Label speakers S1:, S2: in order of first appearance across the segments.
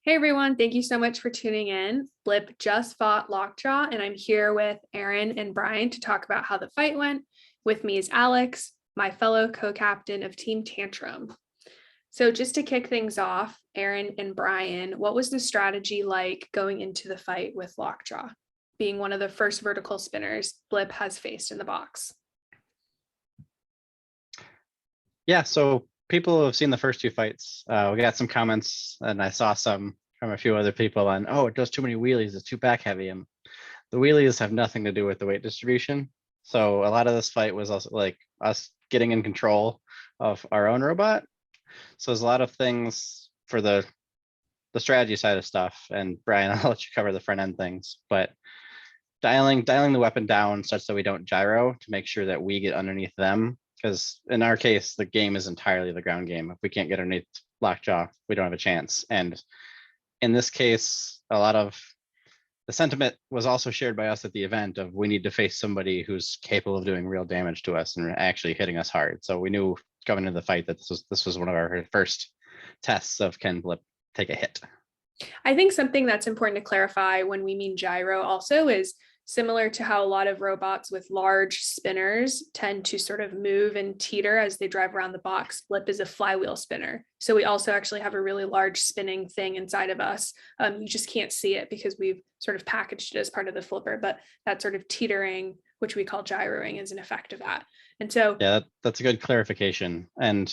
S1: Hey everyone, thank you so much for tuning in. Blip just fought Lockjaw, and I'm here with Aren and Bryan to talk about how the fight went. With me is Alex, my fellow co-captain of Team Tantrum. So just to kick things off, Aren and Bryan, what was the strategy like going into the fight with Lockjaw, being one of the first vertical spinners Blip has faced in the box?
S2: Yeah, so people who have seen the first two fights, we got some comments, and I saw some from a few other people on, oh, it does too many wheelies, it's too back heavy, and the wheelies have nothing to do with the weight distribution. So a lot of this fight was also like us getting in control of our own robot. So there's a lot of things for the strategy side of stuff, and Bryan, I'll let you cover the front end things, but dialing the weapon down such that we don't gyro to make sure that we get underneath them, because in our case the game is entirely the ground game. If we can't get underneath Lockjaw, we don't have a chance. And in this case, a lot of the sentiment was also shared by us at the event of we need to face somebody who's capable of doing real damage to us and actually hitting us hard. So we knew going into the fight that this was one of our first tests of can Blip take a hit.
S1: I think something that's important to clarify when we mean gyro also is similar to how a lot of robots with large spinners tend to sort of move and teeter as they drive around the box. Blip is a flywheel spinner. So we also actually have a really large spinning thing inside of us. You just can't see it because we've sort of packaged it as part of the flipper, but that sort of teetering, which we call gyroing, is an effect of that. And so
S2: yeah, that's a good clarification. And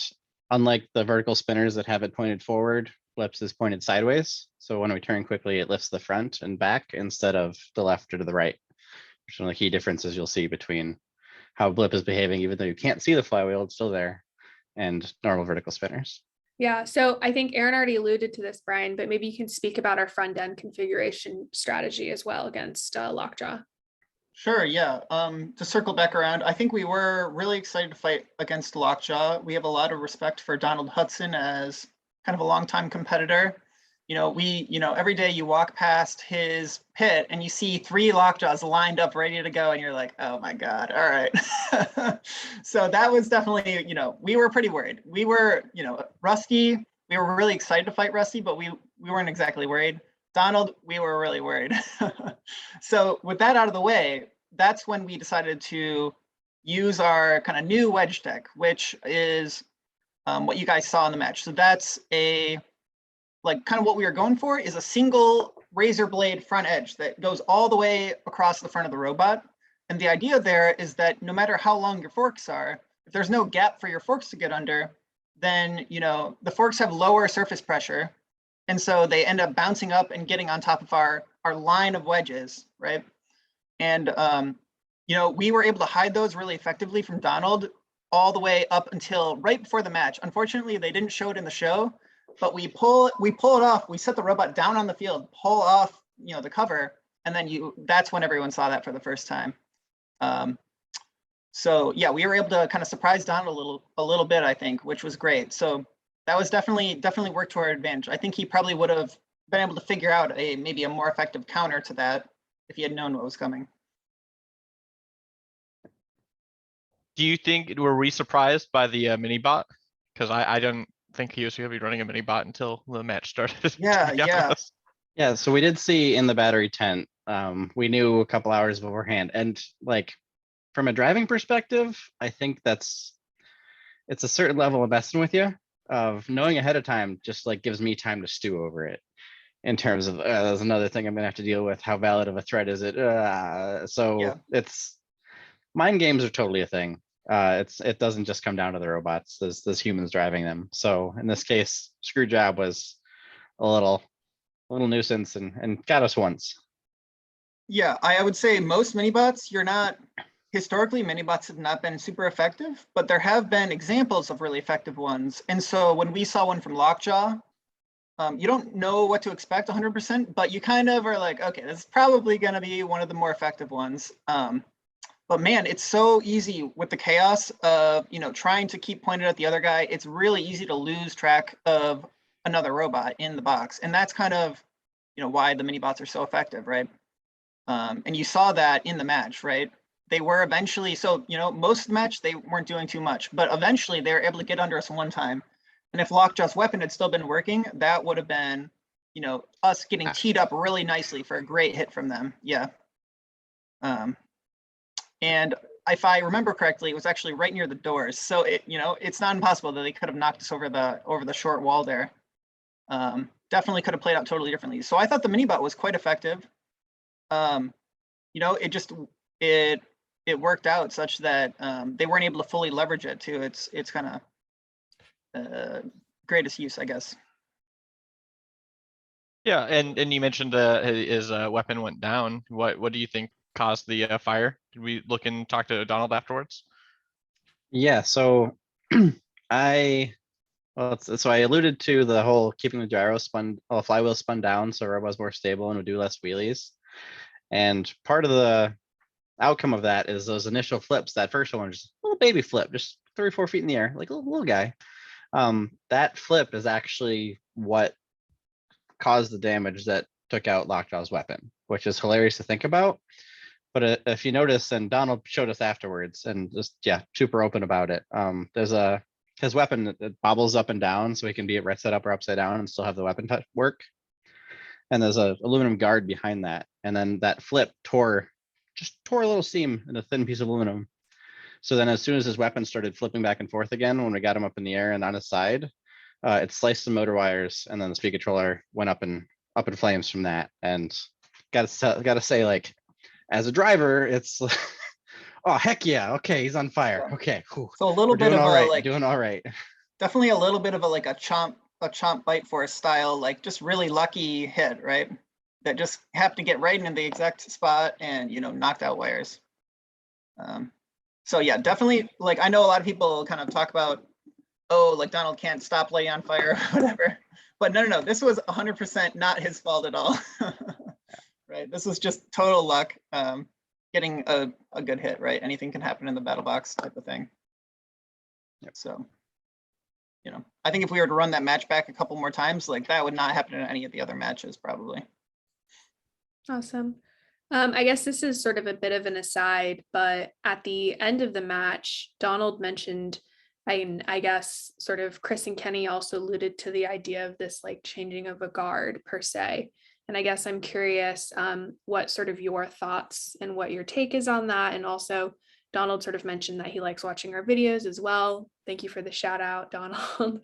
S2: unlike the vertical spinners that have it pointed forward, Blip's is pointed sideways. So when we turn quickly, it lifts the front and back instead of the left or to the right. Which is one of the key differences you'll see between how Blip is behaving, even though you can't see the flywheel, it's still there, and normal vertical spinners.
S1: yeah, so I think Aren already alluded to this, Bryan, but maybe you can speak about our front end configuration strategy as well against Lockjaw.
S3: Sure, yeah. To circle back around, I think we were really excited to fight against Lockjaw. We have a lot of respect for Donald Hudson as kind of a longtime competitor. Every day you walk past his pit and you see 3 Lockjaws lined up ready to go, and you're like, oh my God, all right. So that was definitely, we were pretty worried. We were, Rusty, we were really excited to fight Rusty, but we weren't exactly worried. Donald, we were really worried. So with that out of the way, that's when we decided to use our kind of new wedge deck, which is what you guys saw in the match. So that's kind of what we were going for is a single razor blade front edge that goes all the way across the front of the robot. And the idea there is that no matter how long your forks are, if there's no gap for your forks to get under, then the forks have lower surface pressure. And so they end up bouncing up and getting on top of our line of wedges, right? And, we were able to hide those really effectively from Donald all the way up until right before the match. Unfortunately, they didn't show it in the show, but we pull it off. We set the robot down on the field, pull off, the cover, and then that's when everyone saw that for the first time. So yeah, we were able to kind of surprise Donald a little bit, I think, which was great. So that was definitely worked to our advantage. I think he probably would have been able to figure out maybe a more effective counter to that if he had known what was coming.
S4: Do you think were we surprised by the mini bot? Because I didn't think he was going to be running a mini bot until the match started.
S2: Yeah. So we did see in the battery tent. We knew a couple hours beforehand, and like from a driving perspective, I think it's a certain level of messing with you. Of knowing ahead of time just like gives me time to stew over it in terms of there's another thing I'm gonna have to deal with. How valid of a threat is it? It's mind games are totally a thing. It doesn't just come down to the robots. There's humans driving them. So in this case, Screwjob was a little nuisance and got us once.
S3: Yeah, I would say most mini bots, historically, mini bots have not been super effective, but there have been examples of really effective ones. And so when we saw one from Lockjaw, you don't know what to expect 100%, but you kind of are like, okay, this is probably going to be one of the more effective ones. But man, it's so easy with the chaos of, trying to keep pointed at the other guy. It's really easy to lose track of another robot in the box. And that's kind of, why the mini bots are so effective, right? And you saw that in the match, right? They were eventually, most of the match, they weren't doing too much, but eventually they were able to get under us one time. And if Lockjaw's weapon had still been working, that would have been, you know, us getting teed up really nicely for a great hit from them. Yeah. And if I remember correctly, it was actually right near the doors. So it, you know, it's not impossible that they could have knocked us over the short wall there. Definitely could have played out totally differently. So I thought the mini bot was quite effective. You know, it worked out such that they weren't able to fully leverage it to its kind of greatest use, I guess.
S4: Yeah, and you mentioned his weapon went down. What do you think caused the fire? Did we look and talk to Donald afterwards?
S2: Yeah, so I so I alluded to the whole keeping the gyro flywheel spun down so it was more stable and would do less wheelies. And part of the outcome of that is those initial flips. That first one, just a little baby flip, just 3 or 4 feet in the air, like a little guy. That flip is actually what caused the damage that took out Lockjaw's weapon, which is hilarious to think about. But if you notice, and Donald showed us afterwards, and just super open about it. There's his weapon that bobbles up and down, so he can be right side up or upside down and still have the weapon work. And there's a aluminum guard behind that, and then that flip tore a little seam in a thin piece of aluminum. So then, as soon as his weapon started flipping back and forth again, when we got him up in the air and on his side, it sliced the motor wires, and then the speed controller went up in flames from that. And gotta say, like, as a driver, it's oh heck yeah, okay, he's on fire. Okay, cool.
S3: So a little bit of
S2: doing all right.
S3: Definitely a little bit of a chomp bite force style, like just really lucky hit, right? That just happened to get right in the exact spot and, you know, knocked out wires. So yeah, definitely, like, I know a lot of people kind of talk about, oh, like Donald can't stop lighting on fire or whatever, but no, this was 100% not his fault at all. Right, this was just total luck, getting a good hit, right? Anything can happen in the battle box type of thing.
S2: Yep.
S3: So, you know, I think if we were to run that match back a couple more times, like that would not happen in any of the other matches, probably.
S1: Awesome. I guess this is sort of a bit of an aside, but at the end of the match, Donald mentioned, I guess sort of Chris and Kenny also alluded to the idea of this like changing of a guard per se. And I guess I'm curious what sort of your thoughts and what your take is on that. And also Donald sort of mentioned that he likes watching our videos as well. Thank you for the shout out, Donald.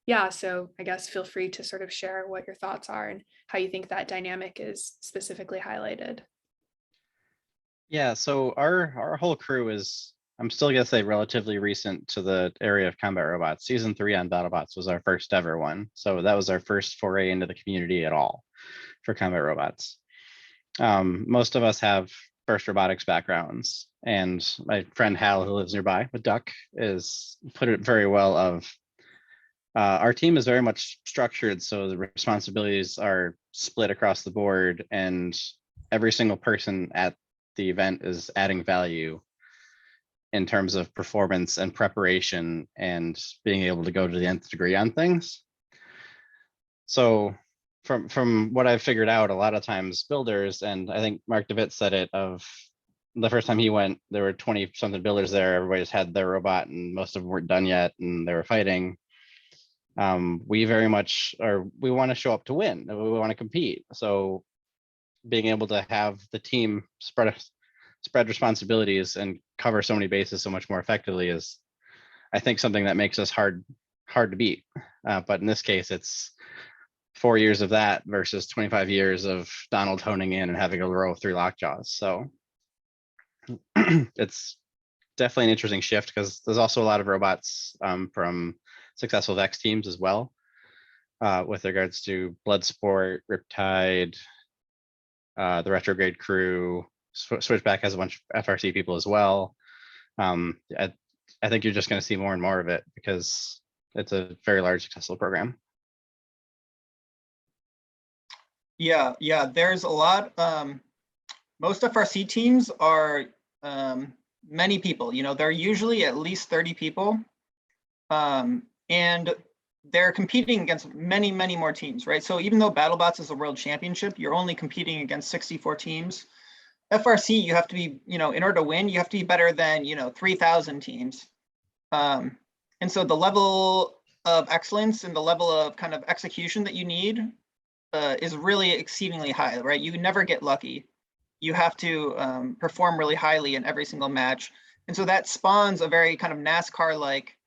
S1: Yeah, so I guess feel free to sort of share what your thoughts are and how you think that dynamic is specifically highlighted.
S2: Yeah, so our whole crew is, I'm still gonna say, relatively recent to the area of combat robots. Season 3 on BattleBots was our first ever one. So that was our first foray into the community at all for combat robots. Most of us have first robotics backgrounds, and my friend Hal, who lives nearby with Duck, is put it very well of our team is very much structured so the responsibilities are split across the board, and every single person at the event is adding value in terms of performance and preparation and being able to go to the nth degree on things. So from what I've figured out, a lot of times builders, and I think Mark DeWitt said it, of the first time he went, there were 20 something builders there. Everybody just had their robot and most of them weren't done yet and they were fighting. We very much we want to show up to win. We want to compete. So being able to have the team spread responsibilities and cover so many bases so much more effectively is, I think, something that makes us hard to beat. But in this case, it's 4 years of that versus 25 years of Donald honing in and having to row through lockjaws. So it's definitely an interesting shift because there's also a lot of robots from successful Vex teams as well, with regards to Bloodsport, Riptide, the Retrograde crew. Switchback has a bunch of FRC people as well. I think you're just going to see more and more of it because it's a very large successful program.
S3: Yeah, there's a lot. Most FRC teams are many people, you know, they're usually at least 30 people. And they're competing against many more teams, right? So even though BattleBots is a world championship, you're only competing against 64 teams. FRC, you have to be, you know, in order to win, you have to be better than, you know, 3,000 teams. And so the level of excellence and the level of kind of execution that you need is really exceedingly high, right? You never get lucky. You have to perform really highly in every single match. And so that spawns a very kind of NASCAR-like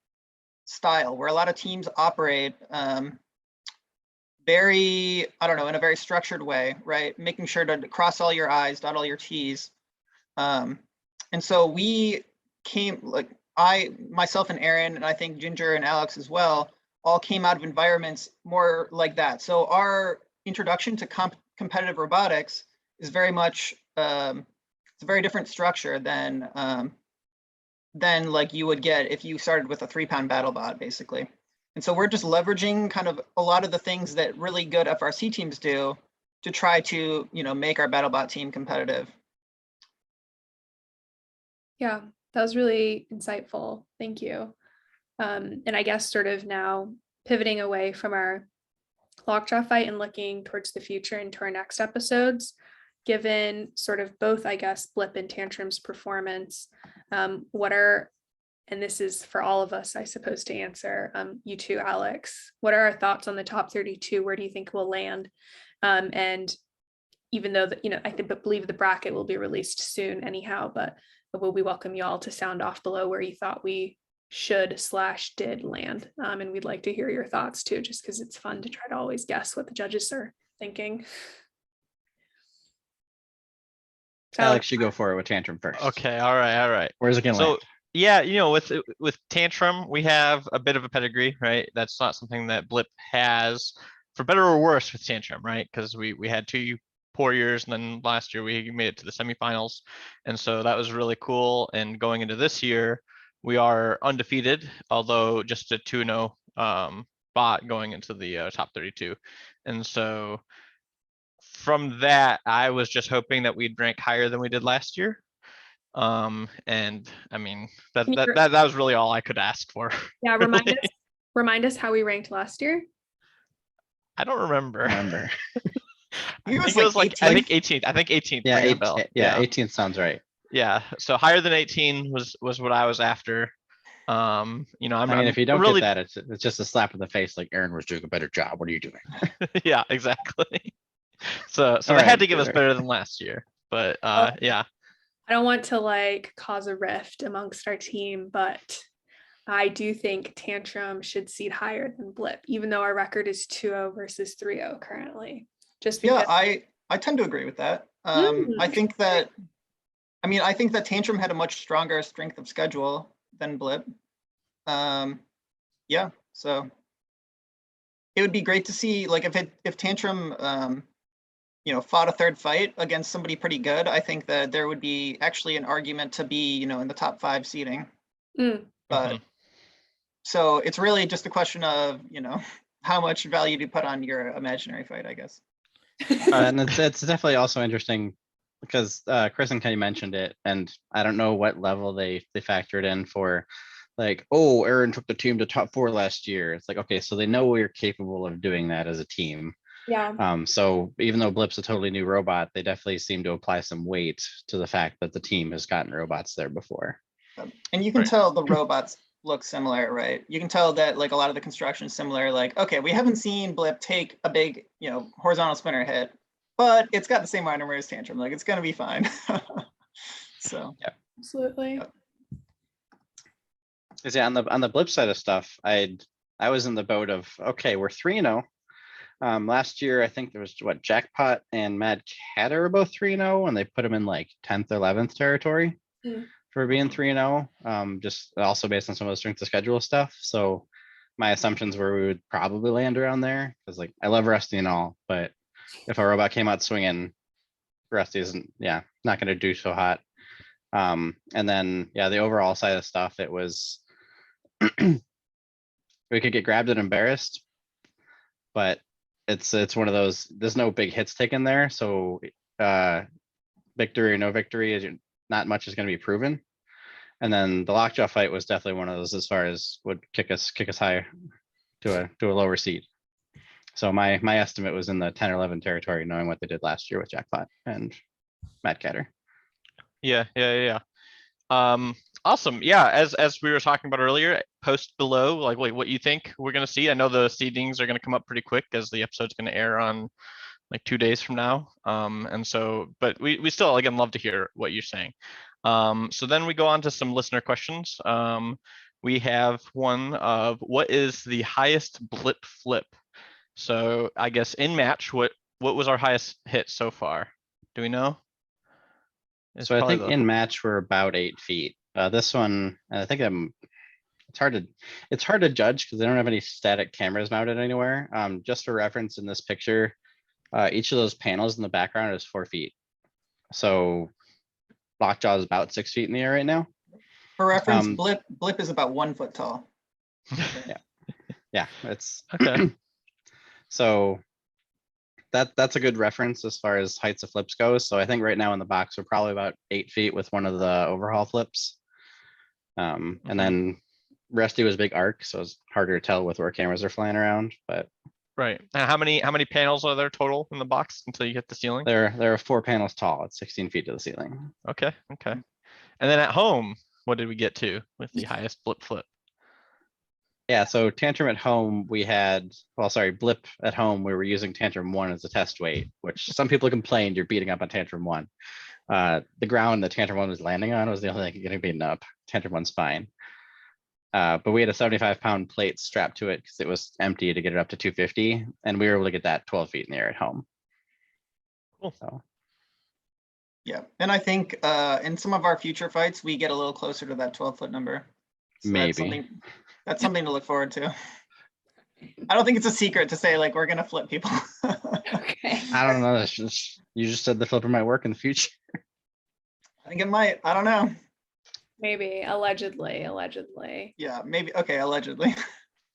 S3: style where a lot of teams operate very, I don't know, in a very structured way, right? Making sure to cross all your I's, dot all your T's. And so we came, like myself and Aaron, and I think Ginger and Alex as well, all came out of environments more like that. So our introduction to competitive robotics is very much, it's a very different structure than like you would get if you started with a 3-pound battle bot, basically. And so we're just leveraging kind of a lot of the things that really good FRC teams do to try to, make our BattleBot team competitive.
S1: Yeah, that was really insightful. Thank you. And I guess sort of now pivoting away from our Lockjaw fight and looking towards the future into our next episodes, given sort of both, I guess, Blip and Tantrum's performance, what are, and this is for all of us, I suppose, to answer, you too, Alex, what are our thoughts on the top 32? Where do you think we'll land? And even though that, I believe the bracket will be released soon anyhow, but will we welcome you all to sound off below where you thought we should/did land? And we'd like to hear your thoughts too, just because it's fun to try to always guess what the judges are thinking.
S2: Alex, you go for it with Tantrum first.
S4: Okay, all right.
S2: Where's it gonna
S4: So
S2: land?
S4: yeah, with Tantrum, we have a bit of a pedigree, right? That's not something that Blip has, for better or worse, with Tantrum, right? Because we had 2 poor years, and then last year we made it to the semifinals, and so that was really cool. And going into this year, we are undefeated, although just a 2-0 bot going into the top 32, and so from that, I was just hoping that we'd rank higher than we did last year. And I mean, that was really all I could ask for.
S1: Yeah,
S4: really.
S1: remind us how we ranked last year.
S4: I don't remember.
S3: I think
S4: it was like 18th. I think 18th.
S2: Yeah, 18th sounds right.
S4: Yeah, so higher than 18 was what I was after. I'm
S2: if you don't
S4: really...
S2: get that, it's just a slap in the face. Like, Aaron was doing a better job. What are you doing?
S4: Yeah, exactly. So they had to give us better than last year, but yeah.
S1: I don't want to cause a rift amongst our team, but I do think Tantrum should seed higher than Blip, even though our record is 2-0 versus 3-0 currently. Just because...
S3: Yeah, I tend to agree with that. I think that Tantrum had a much stronger strength of schedule than Blip. Yeah, so it would be great to see, if Tantrum fought a third fight against somebody pretty good. I think that there would be actually an argument to be, in the top 5 seeding. But so it's really just a question of, how much value do you put on your imaginary fight, I guess.
S2: And it's definitely also interesting because Chris and Kenny mentioned it, and I don't know what level they factored in for, Aaron took the team to top 4 last year. It's like, okay, so they know we're capable of doing that as a team.
S1: Yeah.
S2: So even though Blip's a totally new robot, they definitely seem to apply some weight to the fact that the team has gotten robots there before.
S3: And you can tell the robots look similar, right? You can tell that a lot of the construction is similar. Okay, we haven't seen Blip take a big, horizontal spinner hit, but it's got the same armor as Tantrum. It's gonna be fine. So
S2: yeah,
S1: absolutely.
S2: Yeah, on the Blip side of stuff, I was in the boat of, okay, we're 3-0. Last year, I think there was Jackpot and Mad Cat are both 3-0, and they put them in 10th or 11th territory for being 3-0. Just also based on some of the strength of schedule stuff. So my assumptions were we would probably land around there because I love Rusty and all, but if a robot came out swinging, Rusty isn't not going to do so hot. And then the overall side of stuff, it was we could get grabbed and embarrassed, but it's one of those, there's no big hits taken there, so victory or no victory, not much is going to be proven. And then the Lockjaw fight was definitely one of those as far as would kick us higher to a lower seed. So my estimate was in the 10 or 11 territory, knowing what they did last year with Jackpot and Matt Catter.
S4: Yeah. Awesome. Yeah, as we were talking about earlier, post below like what you think we're gonna see. I know the seedings are gonna come up pretty quick as the episode's gonna air on like 2 days from now. And so, but we still again love to hear what you're saying. So then we go on to some listener questions. We have one of what is the highest blip flip? So I guess in match, what was our highest hit so far? Do we know? It's
S2: So I
S4: probably
S2: think in match we're about 8 feet. This one, I think it's hard to judge because they don't have any static cameras mounted anywhere. Just for reference, in this picture, each of those panels in the background is 4 feet. So Lockjaw is about 6 feet in the air right now.
S3: For reference,
S2: Um,
S3: Blip is about 1 foot tall.
S2: Yeah, it's
S4: Okay.
S2: so that's a good reference as far as heights of flips goes. So I think right now in the box we're probably about 8 feet with one of the overhaul flips. And then Rusty was big arc, so it's harder to tell with where cameras are flying around. But
S4: Right. And how many panels are there total in the box until you hit the ceiling?
S2: there are 4 panels tall. It's 16 feet to the ceiling.
S4: Okay. Okay. And then at home, what did we get to with the highest blip flip?
S2: Yeah, so Tantrum at home, we had, well, sorry, Blip at home, we were using Tantrum 1 as a test weight, which some people complained you're beating up on Tantrum 1. The ground that Tantrum 1 was landing on was the only thing getting beaten up. Tantrum 1's fine. But we had a 75-pound plate strapped to it because it was empty to get it up to 250, and we were able to get that 12 feet in the air at home.
S4: Cool.
S2: So
S3: Yeah, and I think in some of our future fights, we get a little closer to that 12-foot number. So
S2: maybe.
S3: That's something to look forward to. I don't think it's a secret to say like we're gonna flip people.
S1: Okay.
S2: I don't know. You just said the flipper might work in the future.
S3: I think it might. I don't know.
S1: Maybe allegedly.
S3: Yeah, maybe. Okay, allegedly.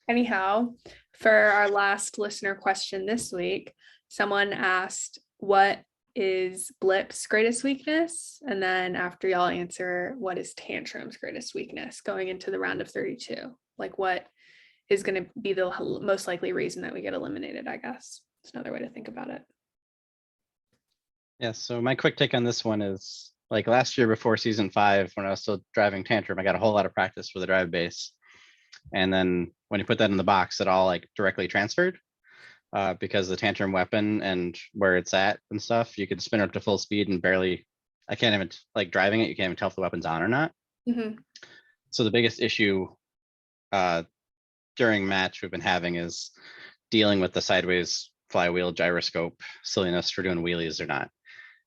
S1: Anyhow, for our last listener question this week, someone asked, what is Blip's greatest weakness? And then after y'all answer, what is Tantrum's greatest weakness going into the round of 32? Like what is going to be the most likely reason that we get eliminated, I guess. It's another way to think about it.
S2: Yeah, so my quick take on this one is like last year before season 5, when I was still driving Tantrum, I got a whole lot of practice for the drive base. And then when you put that in the box, it all like directly transferred because the Tantrum weapon and where it's at and stuff, you could spin up to full speed and barely, I can't even like driving it, you can't even tell if the weapon's on or not.
S1: Mm-hmm.
S2: So the biggest issue during match we've been having is dealing with the sideways flywheel gyroscope silliness for doing wheelies or not.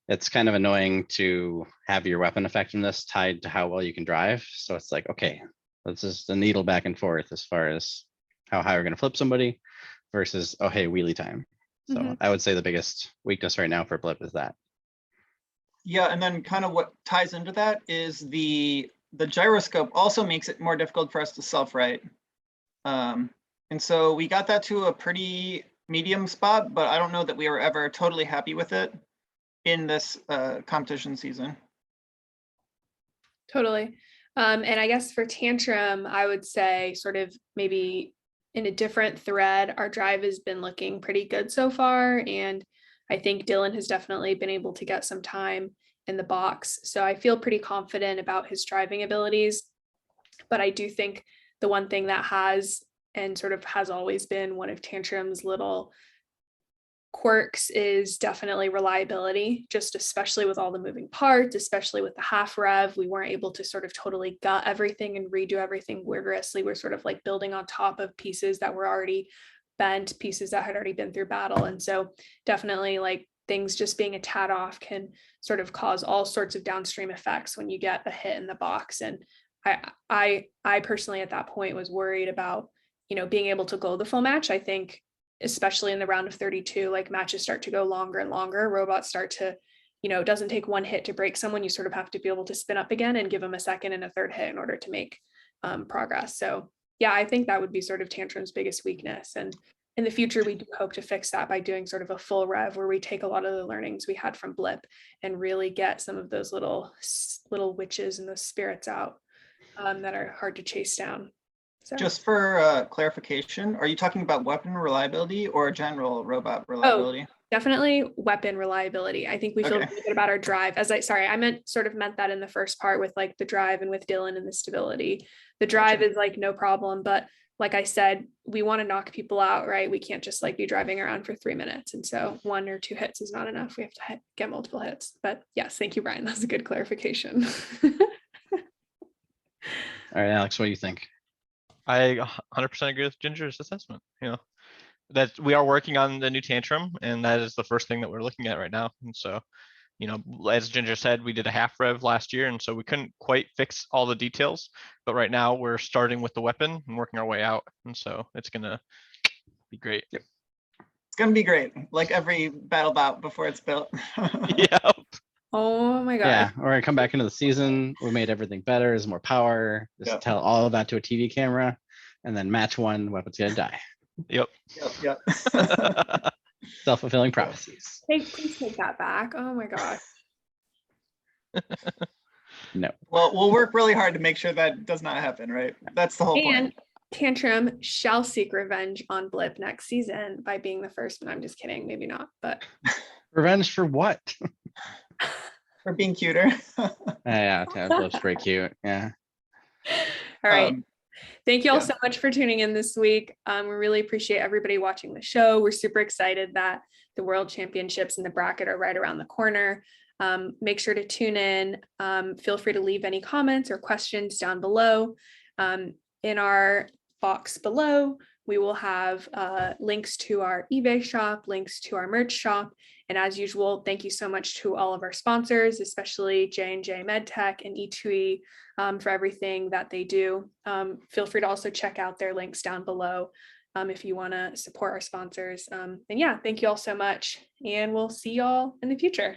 S2: It's kind of annoying to have your weapon effectiveness tied to how well you can drive. So it's like, okay, this is the needle back and forth as far as how high we're going to flip somebody versus, oh, hey, wheelie time. So I would say the biggest weakness right now for Blip is that.
S3: Yeah, and then kind of what ties into that is the gyroscope also makes it more difficult for us to self-right. And so we got that to a pretty medium spot, but I don't know that we were ever totally happy with it in this competition season.
S1: Totally. And I guess for Tantrum, I would say sort of maybe in a different thread, our drive has been looking pretty good so far. And I think Dylan has definitely been able to get some time in the box. So I feel pretty confident about his driving abilities. But I do think the one thing that has and sort of has always been one of Tantrum's little quirks is definitely reliability, just especially with all the moving parts, especially with the half rev. We weren't able to sort of totally gut everything and redo everything rigorously. We're sort of like building on top of pieces that were already bent, pieces that had already been through battle. And so definitely like things just being a tad off can sort of cause all sorts of downstream effects when you get a hit in the box. And I personally at that point was worried about, being able to go the full match. I think especially in the round of 32, like matches start to go longer and longer. Robots start to, it doesn't take one hit to break someone. You sort of have to be able to spin up again and give them a second and a third hit in order to make progress. So yeah, I think that would be sort of Tantrum's biggest weakness. And in the future, we do hope to fix that by doing sort of a full rev where we take a lot of the learnings we had from Blip and really get some of those little witches and those spirits out that are hard to chase down. So.
S3: Just for clarification, are you talking about weapon reliability or general robot reliability?
S1: Definitely weapon reliability. I think we feel
S3: Okay.
S1: really good about our drive. I meant that in the first part with like the drive and with Dylan and the stability. The drive
S3: Gotcha.
S1: is like no problem, but like I said, we want to knock people out, right? We can't just like be driving around for 3 minutes. And so 1 or 2 hits is not enough. We have to get multiple hits. But yes, thank you, Brian. That's a good clarification.
S2: All right, Alex, what do you think?
S4: I 100% agree with Ginger's assessment. That we are working on the new Tantrum, and that is the first thing that we're looking at right now. And so, as Ginger said, we did a half rev last year, and so we couldn't quite fix all the details. But right now we're starting with the weapon and working our way out, and so it's gonna be great.
S2: Yep.
S3: It's gonna be great, like every battle bot before it's built.
S4: Yeah.
S1: Oh my God.
S2: Yeah, we're gonna come back into the season. We made everything better. There's more power. Just
S3: Yep.
S2: tell all of that to a TV camera, and then match 1, weapon's gonna die.
S4: Yep.
S3: Yep.
S2: Self-fulfilling prophecies.
S1: Hey, please take that back. Oh my gosh.
S2: No.
S3: Well, we'll work really hard to make sure that does not happen, right? That's the whole
S1: And
S3: point.
S1: Tantrum shall seek revenge on Blip next season by being the first one. I'm just kidding. Maybe not, but.
S2: Revenge for what?
S3: For being cuter.
S2: Yeah, Blip's pretty cute. Yeah.
S1: All right. Thank you all
S3: yeah.
S1: so much for tuning in this week. We really appreciate everybody watching the show. We're super excited that the World Championships and the bracket are right around the corner. Make sure to tune in. Feel free to leave any comments or questions down below. In our box below, we will have links to our eBay shop, links to our merch shop. And as usual, thank you so much to all of our sponsors, especially J&J MedTech and E2E for everything that they do. Feel free to also check out their links down below if you want to support our sponsors. And yeah, thank you all so much. And we'll see y'all in the future.